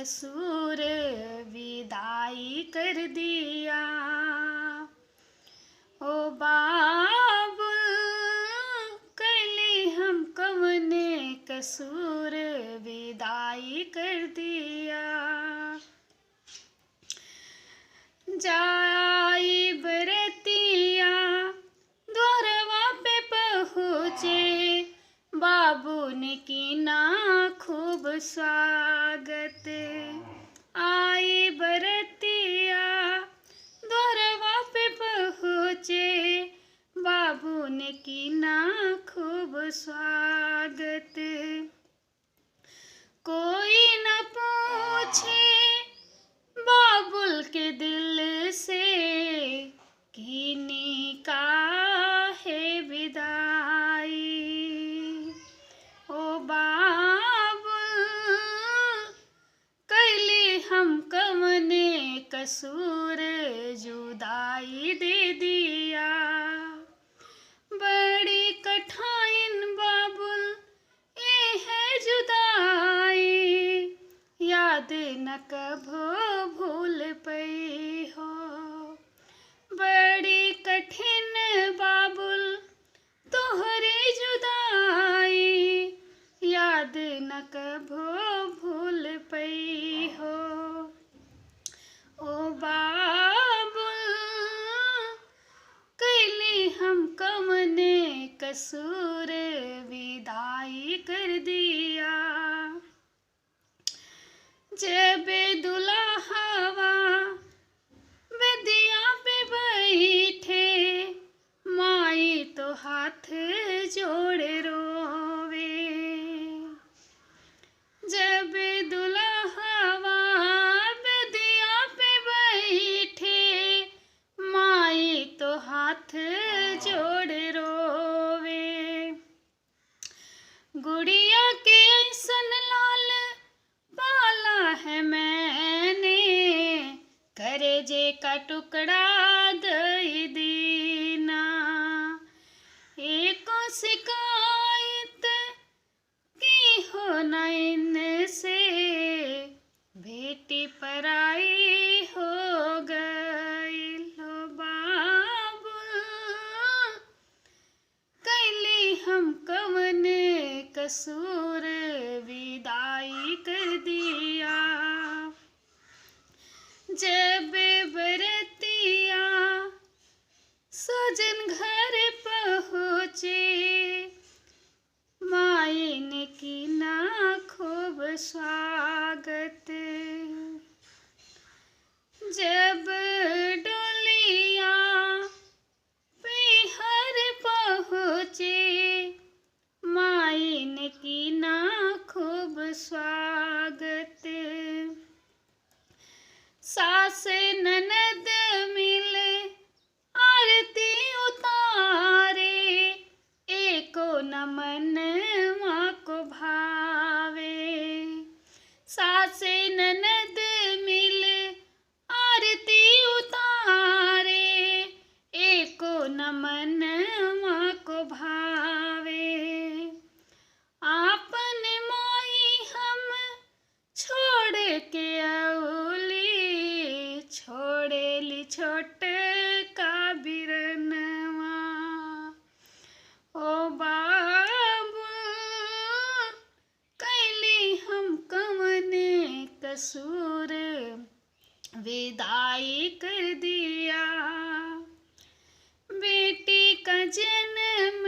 कसूर विदाई कर दिया। ओ बाबुल कैली हम कवने कसूर विदाई कर दिया। जाई बरतिया द्वारवा पे पहुँचे, बाबू ने कीना खूब स्वागत। आई बरतिया द्वारवा पे पहुँचे, बाबू ने कीना खूब स्वागत। कोई न पूछे बाबुल के दिल से, कीनी का है विदाई। ओ बाबुल कैली हम कवने कसूर जुदाई दे दिया। बड़ी कठाइन बाबुल ये है जुदाई, याद न कभो भूल पई हो। बड़ी कठिन बाबुल तोहरी जुदाई, याद न कभो भूल पई हो। ओ बाबुल कैली हम कवने कसूर विदाई कर दिया। जब दुल्हवा बेदिया पे बैठे, माई तो हाथ जोड़े रोवे। जब दुल्हवा बेदिया पे बैठे, माई तो हाथ जोड़े रोवे। गुड़िया के ऐसन लाल पाला है मैंने, करेजे का टुकड़ा दई दीना। एको शिकायत की हो न इनसे, बेटी पराई हो गई। लो बाबुल कैली हम कवने कसूर विदाई कर दिया। जब बरतिया सजन घर पहुँचे, माई ने कीना खूब स्वागत। जब डोलिया पीहर पहुँचे, माई ने कीना खूब स्वागत। सास ननद मिल आरती उतारे, एको न मन माँ को भावे। सास ननद मिल आरती उतारे, एको न मन माँ को भावे। आपन माई हम छोड़ के औली, छोड़ेली छोट का बिरनवा। ओ बाबू कैली हम कवने कसूर विदाई कर दिया। बेटी का जन्म